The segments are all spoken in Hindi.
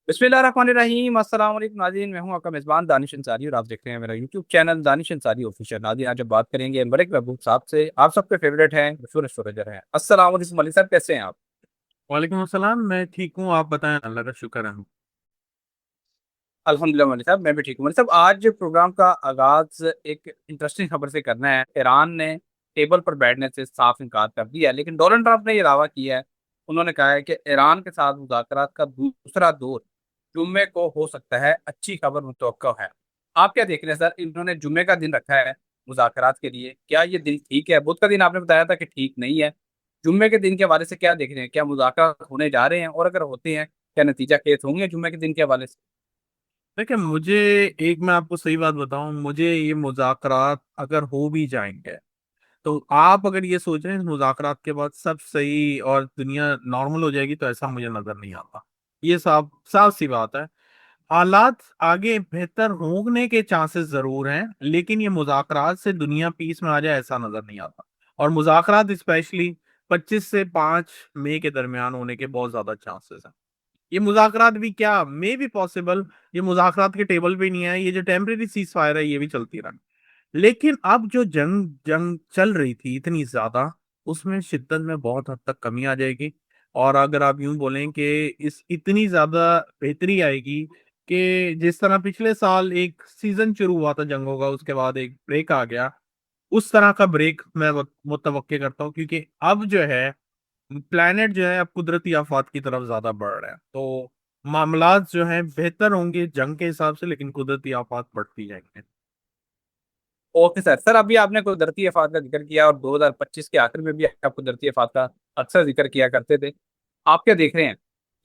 बिस्मिल्लाहिर्रहमानिर्रहीम। अस्सलाम वालेकुम नाज़रीन, मैं हूं आपका मेज़बान दानिश अंसारी और आप देख रहे हैं मेरा YouTube channel Danish Ansari official. नाज़रीन, आज हम बात करेंगे मलिक महबूब साहब से। आप सबके फेवरेट हैं, मशहूर एस्ट्रोलॉजर हैं। अस्सलाम वालेकुम मलिक साहब, कैसे हैं आप? वालेकुम अस्सलाम। मैं ठीक हूँ, आप बताएं। अल्लाह का शुक्र है। अल्हम्दुलिल्लाह मलिक साहब, मैं भी ठीक हूँ। मलिक साहब, आज प्रोग्राम का आगाज एक इंटरेस्टिंग खबर से करना है। ईरान ने टेबल पर बैठने से साफ इनकार कर दिया है, लेकिन डोनाल्ड ट्रंप ने यह दावा किया है। उन्होंने कहा है कि ईरान के साथ मुज़ाकरात का दूसरा दौर जुम्मे को हो सकता है। अच्छी खबर मुतवक्का है। आप क्या देख रहे हैं सर? इन्होंने जुम्मे का दिन रखा है मुज़ाकरात के लिए, क्या ये दिन ठीक है? बुध का दिन आपने बताया था कि ठीक नहीं है। जुम्मे के दिन के हवाले से क्या देख रहे हैं? क्या मुज़ाकरात होने जा रहे हैं, और अगर होते हैं क्या नतीजा केस होंगे जुम्मे के दिन के हवाले से? देखिए, मुझे एक मैं आपको सही बात बताऊं, मुझे ये मुज़ाकरात अगर हो भी जाएंगे तो आप अगर ये सोच रहे हैं मुज़ाकरात के बाद सब सही और दुनिया नॉर्मल हो जाएगी, तो ऐसा मुझे नजर नहीं आता। ये साफ साफ सी बात है। हालात आगे बेहतर होने के चांसेस जरूर हैं, लेकिन ये मुज़ाकरात से दुनिया पीस में आ जाए ऐसा नजर नहीं आता। और मुज़ाकरात स्पेशली 25 से 5 मई के दरमियान होने के बहुत ज्यादा चांसेस हैं। ये मुज़ाकरात भी क्या मे भी पॉसिबल ये मुज़ाकरात के टेबल पे नहीं है। ये जो टेम्परेरी सीज फायर है ये भी चलती रहा। लेकिन अब जो जंग जंग चल रही थी इतनी ज्यादा, उसमें शिद्दत में बहुत हद तक कमी आ जाएगी। और अगर आप यूं बोलें कि इस इतनी ज्यादा बेहतरी आएगी कि जिस तरह पिछले साल एक सीजन शुरू हुआ था जंगों का, उसके बाद एक ब्रेक आ गया, उस तरह का ब्रेक मैं मुतवक्के करता हूँ। क्योंकि अब जो है प्लैनेट जो है अब कुदरती आफात की तरफ ज्यादा बढ़ रहे हैं, तो मामलात जो हैं बेहतर होंगे जंग के हिसाब से, लेकिन कुदरती आफात बढ़ती जाएंगे। Okay sir. सर, अभी आपने कुदरती आफात का जिक्र किया और 2025 के आखिर में भी आप कुदरती आफात का अक्सर जिक्र किया करते थे। आप क्या देख रहे हैं?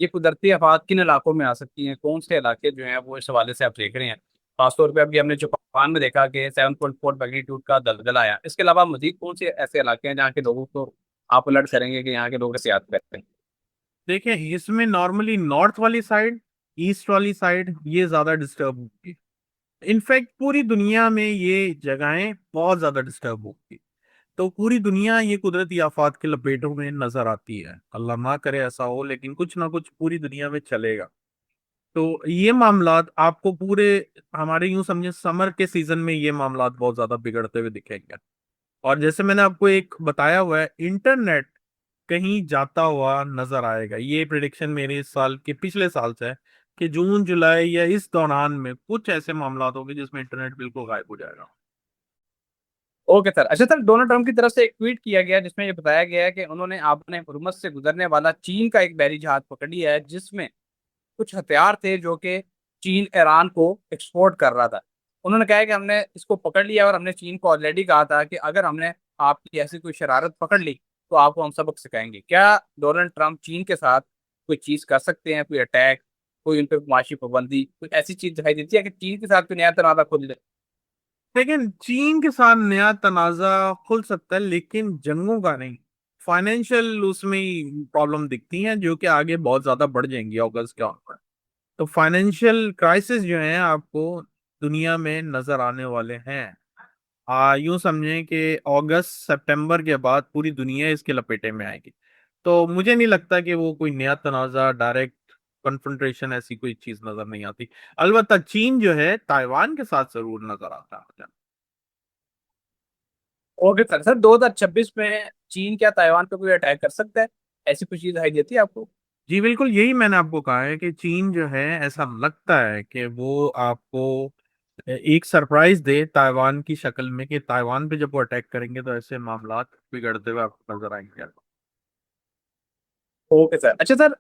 ये कुदरती आफात किन इलाकों में आ सकती हैं? कौन से इलाके जो हैं वो इस हवाले से आप देख रहे हैं? खासतौर पे अभी हमने जापान में देखा कि 7.4 मैग्नीट्यूड का दलदला आया। इसके अलावा मजीद कौन से ऐसे इलाके हैं जहाँ के लोगों को आप अलर्ट करेंगे कि यहाँ के लोग एहतियात करें? देखिए, इसमें नॉर्मली नॉर्थ वाली साइड, ईस्ट वाली साइड ये ज्यादा डिस्टर्ब होगी। इनफैक्ट पूरी दुनिया में ये जगहें बहुत ज्यादा डिस्टर्ब होगी। तो पूरी दुनिया ये कुदरती आफात के लपेटों में नजर आती है। अल्लाह ना करे ऐसा हो, लेकिन कुछ ना कुछ पूरी दुनिया में चलेगा। तो ये मामलात आपको पूरे हमारे यूं समझे समर के सीजन में ये मामलात बहुत ज्यादा बिगड़ते हुए दिखेंगे। और जैसे मैंने आपको एक बताया हुआ है, इंटरनेट कहीं जाता हुआ नजर आएगा। ये प्रिडिक्शन मेरे इस साल के पिछले साल से है कि जून जुलाई या इस दौरान में कुछ ऐसे मामलात होंगे जिसमें इंटरनेट बिल्कुल गायब हो जाएगा। Okay sir. अच्छा सर, डोनाल्ड ट्रंप की तरफ से एक ट्वीट किया गया जिसमें ये बताया गया है कि उन्होंने आपने हुर्मुज़ से गुजरने वाला चीन का एक बैरी जहाज पकड़ लिया है, जिसमें कुछ हथियार थे जो कि चीन ईरान को एक्सपोर्ट कर रहा था। उन्होंने कहा है कि हमने इसको पकड़ लिया और हमने चीन को ऑलरेडी कहा था कि अगर हमने आपकी ऐसी कोई शरारत पकड़ ली तो आपको हम सबक सिखाएंगे। क्या डोनाल्ड ट्रंप चीन के साथ कोई चीज कर सकते हैं? कोई अटैक, कोई उन पर माशी पाबंदी, कोई ऐसी चीज दिखाई देती है कि चीन के साथ कोई नया तनाजा खुल जाए? लेकिन चीन के साथ नया तनाजा खुल सकता है, लेकिन जंगों का नहीं। फाइनेंशियल उसमें ही प्रॉब्लम दिखती है जो कि आगे बहुत ज्यादा बढ़ जाएंगी अगस्त के ऑनवर्ड। तो फाइनेंशियल क्राइसिस जो है आपको दुनिया में नजर आने वाले हैं। यूं समझें कि अगस्त सितंबर के बाद पूरी दुनिया इसके लपेटे में आएगी। तो मुझे नहीं लगता कि वो कोई नया तनाजा डायरेक्ट कन्फ्रंटेशन ऐसी कोई चीज नजर नहीं आती। अलबत्ता चीन जो है ताइवान के साथ जरूर नजर आता है। Okay sir. सर, 2026 में चीन क्या ताइवान पे कोई अटैक कर सकता है? ऐसी कुछ चीज दिखाई देती है आपको? जी बिल्कुल, यही मैंने आपको कहा है कि चीन जो है ऐसा लगता है कि वो आपको एक सरप्राइज दे ताइवान की शक्ल में, कि ताइवान पे जब वो अटैक करेंगे तो ऐसे मामलात बिगड़ते हुए आपको नजर आएंगे। Okay sir. अच्छा सर,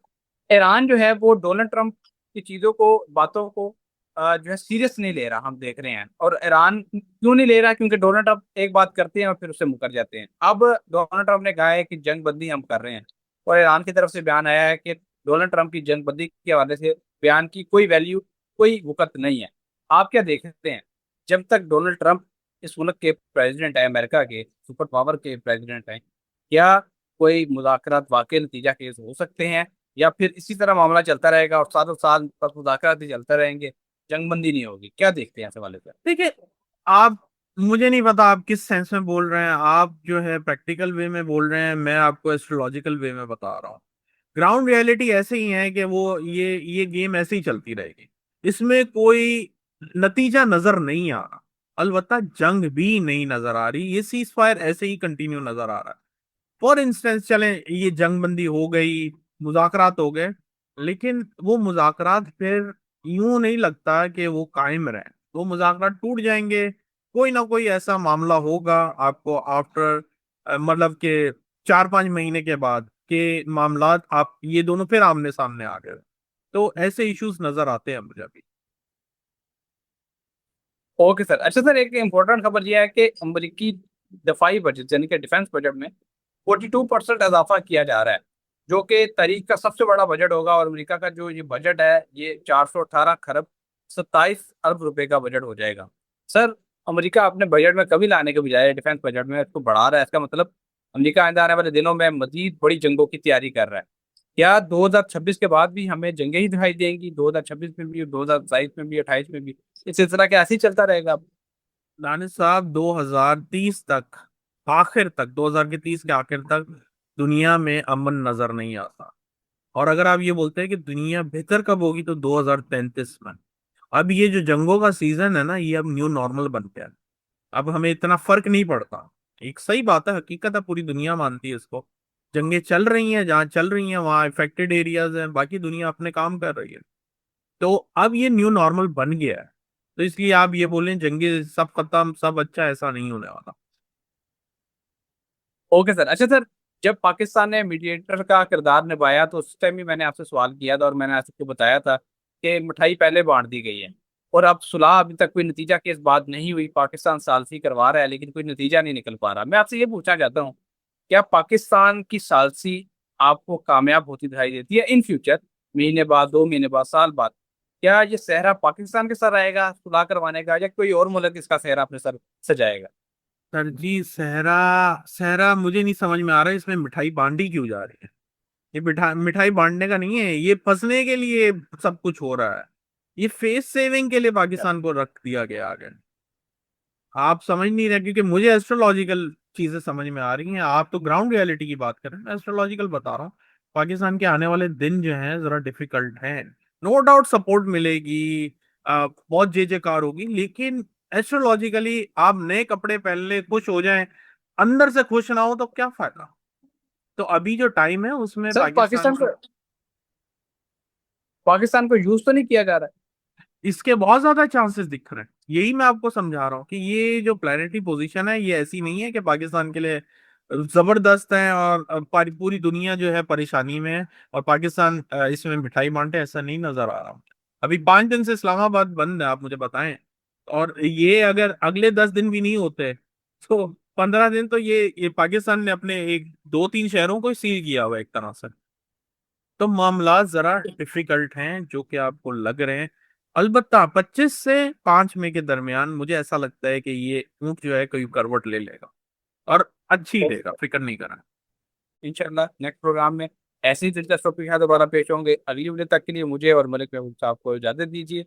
ईरान जो है वो डोनाल्ड ट्रंप की चीजों को, बातों को जो है सीरियस नहीं ले रहा, हम देख रहे हैं। और ईरान क्यों नहीं ले रहा? क्योंकि डोनाल्ड ट्रंप एक बात करते हैं और फिर उससे मुकर जाते हैं। अब डोनाल्ड ट्रंप ने कहा है कि जंग बंदी हम कर रहे हैं, और ईरान की तरफ से बयान आया है कि डोनाल्ड ट्रंप की जंग बंदी के हवाले से बयान की कोई वैल्यू, कोई वक़्त नहीं है। आप क्या देखते हैं? जब तक डोनाल्ड ट्रंप इस मुल्क के प्रेसिडेंट है, अमेरिका के सुपर पावर के प्रेसिडेंट हैं, क्या कोई मुज़ाकरात वाकई नतीजा केस हो सकते हैं, या फिर इसी तरह मामला चलता रहेगा और सालों साल बस मुज़ाकरात ही चलते रहेंगे, जंगबंदी नहीं होगी? क्या देखते हैं इस हवाले से? देखिए, आप मुझे नहीं पता आप किस सेंस में बोल रहे हैं। आप जो है प्रैक्टिकल वे में बोल रहे हैं, मैं आपको एस्ट्रोलॉजिकल वे में बता रहा हूँ। ग्राउंड रियलिटी ऐसे ही है कि वो ये गेम ऐसे ही चलती रहेगी, इसमें कोई नतीजा नजर नहीं आ रहा, अलबत्ता जंग भी नहीं नजर आ रही, ये सीज फायर ऐसे ही कंटिन्यू नजर आ रहा है। फॉर इंस्टेंस चले, ये जंग बंदी हो गई, मुज़ाकरात हो गए, लेकिन वो मुज़ाकरात फिर यूं नहीं लगता कि वो कायम रहे, वो मुज़ाकरात टूट जाएंगे। कोई ना कोई ऐसा मामला होगा आपको आफ्टर, मतलब कि 4-5 महीने के बाद के मामलात, आप ये दोनों फिर आमने सामने आ गए। तो ऐसे इश्यूज नजर आते हैं मुझे अभी। Okay sir. अच्छा सर, एक इम्पोर्टेंट खबर यह है कि अमेरिकी दफाई बजट यानी कि डिफेंस बजट में 42% इजाफा किया जा रहा है, जो कि तारीख का सबसे बड़ा बजट होगा। और अमेरिका का जो ये बजट है, ये 418 खरब 27 अरब रुपए का बजट हो जाएगा। सर, अमेरिका अपने बजट में कभी लाने के बजाय डिफेंस बजट में इसको बढ़ा रहा है। इसका मतलब अमेरिका आइंदा आने वाले दिनों में मजीद बड़ी जंगों की तैयारी कर रहा है। क्या 2026 के बाद भी हमें जंगें ही दिखाई देंगी? 2026 में भी, 2027 में भी, 28 में भी इस सिलसिला क्या ऐसे ही चलता रहेगा? दानिश साहब, 2030 तक, आखिर तक 2030 के आखिर तक दुनिया में अमन नजर नहीं आता। और अगर आप ये बोलते हैं कि दुनिया बेहतर कब होगी, तो 2033 में। अब ये जो जंगों का सीजन है ना, ये अब न्यू नॉर्मल बन गया है। अब हमें इतना फर्क नहीं पड़ता। एक सही बात है, हकीकत है, पूरी दुनिया मानती है इसको। जंगें चल रही हैं, जहाँ चल रही हैं वहाँ इफेक्टेड एरियाज हैं, बाकी दुनिया अपने काम कर रही है। तो अब ये न्यू नॉर्मल बन गया है। तो इसलिए आप ये बोलें जंगे सब खत्म सब अच्छा, ऐसा नहीं होने वाला। Okay sir. अच्छा सर, जब पाकिस्तान ने मीडिएटर का किरदार निभाया तो उस टाइम भी मैंने आपसे सवाल किया था और मैंने आपको बताया था कि मिठाई पहले बांट दी गई है और अब सुलह अभी तक कोई नतीजा केस बात नहीं हुई। पाकिस्तान सालसी करवा रहा है लेकिन कोई नतीजा नहीं निकल पा रहा। मैं आपसे ये पूछना चाहता हूँ, क्या पाकिस्तान की सालसी आपको कामयाब होती दिखाई देती है इन फ्यूचर? महीने बाद, 2 महीने बाद, साल बाद, क्या ये सेहरा पाकिस्तान के सर आएगा सुलह करवाने का, या कोई और मुल्क इसका सेहरा अपने सर सजाएगा? सर जी, सहरा, सहरा मुझे नहीं समझ में आ रहा है, इसमें मिठाई बांटी क्यों जा रही है? ये मिठाई बांटने का नहीं है, ये फंसने के लिए सब कुछ हो रहा है। ये फेस सेविंग के लिए पाकिस्तान को रख दिया गया आगे। आप समझ नहीं रहे, क्योंकि मुझे एस्ट्रोलॉजिकल चीजें समझ में आ रही हैं, आप तो ग्राउंड रियलिटी की बात कर रहे हैं, मैं एस्ट्रोलॉजिकल बता रहा हूँ। पाकिस्तान के आने वाले दिन जो हैं जरा डिफिकल्ट हैं। नो डाउट सपोर्ट मिलेगी, बहुत जय जयकार होगी, लेकिन एस्ट्रोलॉजिकली आप नए कपड़े पहन ले खुश हो जाएं, अंदर से खुश ना हो तो क्या फायदा? तो अभी जो टाइम है उसमें सर, पाकिस्तान को, पाकिस्तान को यूज तो नहीं किया जा रहा इसके बहुत ज्यादा चांसेस दिख रहे हैं। यही मैं आपको समझा रहा हूँ कि ये जो प्लानिटरी पोजीशन है, ये ऐसी नहीं है कि पाकिस्तान के लिए जबरदस्त है और पूरी दुनिया जो है परेशानी में है और पाकिस्तान इसमें मिठाई बांटे, ऐसा नहीं नजर आ रहा। अभी 5 दिन से इस्लामाबाद बंद है, आप मुझे बताएं। और ये अगर अगले 10 दिन भी नहीं होते, तो 15 दिन तो ये पाकिस्तान ने अपने एक 2-3 शहरों को सील किया हुआ है एक तरह से। तो मामला जरा डिफिकल्ट हैं जो कि आपको लग रहे हैं। अलबत्ता 25 से 5 मई के दरमियान मुझे ऐसा लगता है कि ये ऊंट जो है कोई करवट ले लेगा, और अच्छी है? लेगा, फिक्र नहीं करना। इंशाल्लाह नेक्स्ट प्रोग्राम में ऐसी दिलचस्प टॉपिक के साथ दोबारा पेश होंगे। अगली वीडियो तक के लिए मुझे और मलिक महबूब साहब को इजाजत दीजिए।